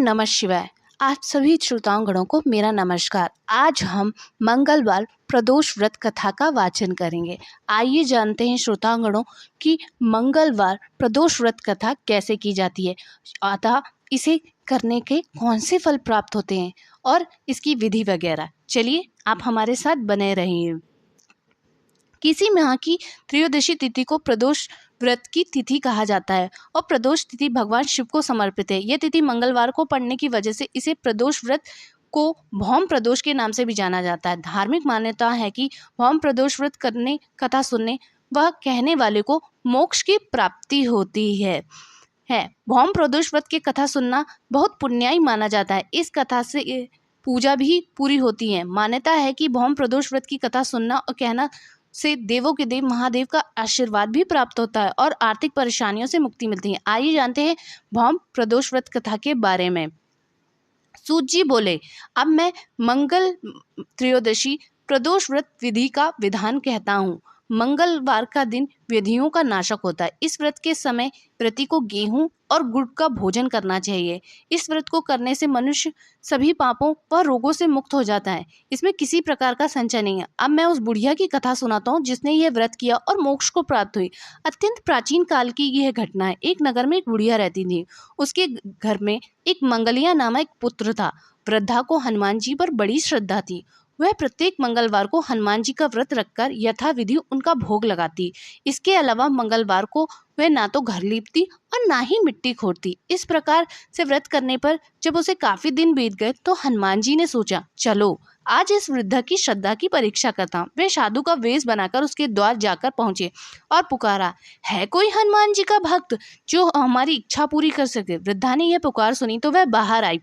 नमः शिवाय। आप सभी श्रोतागणों को मेरा नमस्कार। आज हम मंगलवार प्रदोष व्रत कथा का वाचन करेंगे। आइए जानते हैं श्रोतागणों कि मंगलवार प्रदोष व्रत कथा कैसे की जाती है, अतः इसे करने के कौन से फल प्राप्त होते हैं और इसकी विधि वगैरह। चलिए आप हमारे साथ बने रहिए। किसी माह की त्रयोदशी तिथि को प्रदोष व्रत की तिथि कहा जाता है और प्रदोष तिथि भगवान शिव को समर्पित है। यह तिथि मंगलवार को पड़ने की वजह से इसे प्रदोष व्रत को भौम प्रदोष के नाम से भी जाना जाता है। धार्मिक मान्यता है कि भौम प्रदोष व्रत करने, कथा सुनने वह कहने वाले को मोक्ष की प्राप्ति होती है। भौम प्रदोष व्रत की कथा सुनना बहुत पुण्याई माना जाता है। इस कथा से पूजा भी पूरी होती है। मान्यता है कि भौम प्रदोष व्रत की कथा सुनना और कहना से देवों के देव महादेव का आशीर्वाद भी प्राप्त होता है और आर्थिक परेशानियों से मुक्ति मिलती है। आइए जानते हैं भौम प्रदोष व्रत कथा के बारे में। सूत जी बोले, अब मैं मंगल त्रयोदशी प्रदोष व्रत विधि का विधान कहता हूँ। मंगलवार का दिन विधियों का नाशक होता है। इस व्रत के समय व्रती को गेहूं और गुड़ का भोजन करना चाहिए। इस व्रत को करने से मनुष्य सभी पापों व रोगों से मुक्त हो जाता है। इसमें किसी प्रकार का संचय नहीं है। अब मैं उस बुढ़िया की कथा सुनाता हूँ जिसने यह व्रत किया और मोक्ष को प्राप्त हुई। अत्यंत प्राचीन काल की यह घटना है। एक नगर में एक बुढ़िया रहती थी। उसके घर में एक मंगलिया नामक एक पुत्र था। वृद्धा को हनुमान जी पर बड़ी श्रद्धा थी। वह प्रत्येक मंगलवार को हनुमान जी का व्रत रखकर यथाविधि उनका भोग लगाती। इसके अलावा मंगलवार को वह ना तो घर लीपती और ना ही मिट्टी खोदती। इस प्रकार से व्रत करने पर जब उसे काफी दिन बीत गए तो हनुमान जी ने सोचा, चलो आज इस वृद्धा की श्रद्धा की परीक्षा करता हूँ। वे साधु का वेश बनाकर उसके द्वार जाकर पहुंचे और पुकारा, है कोई हनुमान जी का भक्त जो हमारी इच्छा पूरी कर सके। वृद्धा ने यह पुकार सुनी तो वह बाहर आई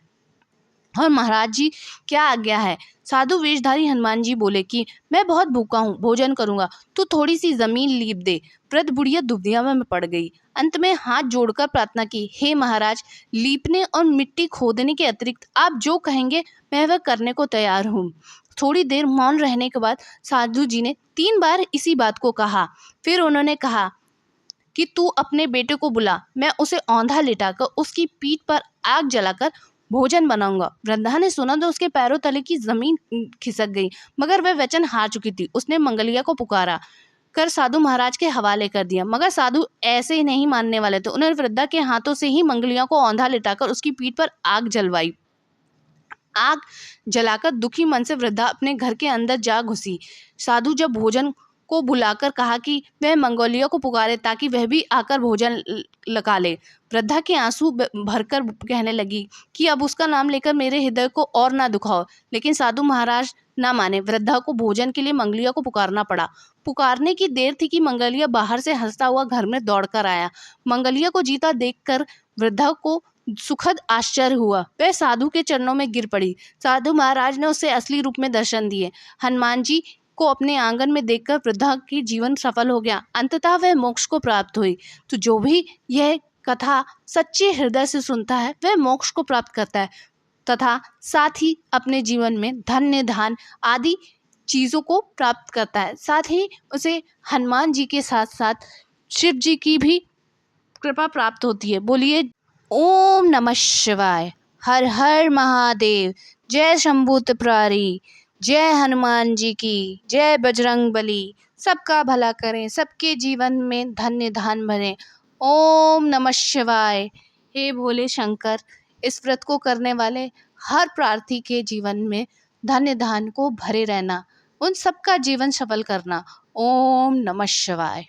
और महाराज जी क्या आज्ञा है। साधु वेशधारी हनुमान जी बोले कि मैं बहुत भूखा हूँ, भोजन करूंगा, तू थोड़ी सी जमीन लीप दे। वृद्ध बुढ़िया दुविधा में पड़ गई। अंत में हाथ जोड़कर प्रार्थना की, हे महाराज, लीपने और मिट्टी खोदने के अतिरिक्त आप जो कहेंगे मैं वह करने को तैयार हूँ। थोड़ी देर मौन रहने के बाद साधु जी ने 3 बार इसी बात को कहा। फिर उन्होंने कहा कि तू अपने बेटे को बुला, मैं उसे औंधा लिटाकर उसकी पीठ पर आग जलाकर भोजन बनाऊंगा। वृद्धा ने सुना तो उसके पैरों तले की जमीन खिसक गई, मगर वह वचन हार चुकी थी। उसने मंगलिया को पुकारा कर साधु महाराज के हवाले कर दिया, मगर साधु ऐसे ही नहीं मानने वाले थे। उन्होंने वृद्धा के हाथों से ही मंगलिया को औंधा लिटाकर उसकी पीठ पर आग जलवाई। आग जलाकर दुखी मन से वृद्धा अपने घर के अंदर जा घुसी। साधु जब भोजन को बुलाकर कहा कि वह मंगोलिया को पुकारे ताकि वह भी आकर भोजन लगा ले। वृद्धा के आंसू भरकर कहने लगी कि अब उसका नाम लेकर मेरे हृदय को और ना दुखाओ। लेकिन साधु महाराज ना माने। वृद्धा को भोजन के लिए मंगलिया को पुकारना पड़ा। पुकारने की देर थी कि मंगलिया बाहर से हंसता हुआ घर में दौड़कर आया। मंगलिया को जीता देखकर वृद्धा को सुखद आश्चर्य हुआ। वह साधु के चरणों में गिर पड़ी। साधु महाराज ने उसे असली रूप में दर्शन दिए। हनुमान जी को अपने आंगन में देखकर वृद्धा की जीवन सफल हो गया। अंततः वह मोक्ष को प्राप्त हुई। तो जो भी यह कथा सच्चे हृदय से सुनता है वह मोक्ष को प्राप्त करता है तथा साथ ही अपने जीवन में धन्य धान आदि चीजों को प्राप्त करता है। साथ ही उसे हनुमान जी के साथ साथ शिव जी की भी कृपा प्राप्त होती है। बोलिए ओम नमः शिवाय। हर हर महादेव। जय शंभू त्रिपुरारी। जय हनुमान जी की। जय बजरंग बली। सबका भला करें, सबके जीवन में धन्य धान भरें। ओम नमः शिवाय। हे भोले शंकर, इस व्रत को करने वाले हर प्रार्थी के जीवन में धन्य धान को भरे रहना, उन सबका जीवन सफल करना। ओम नमः शिवाय।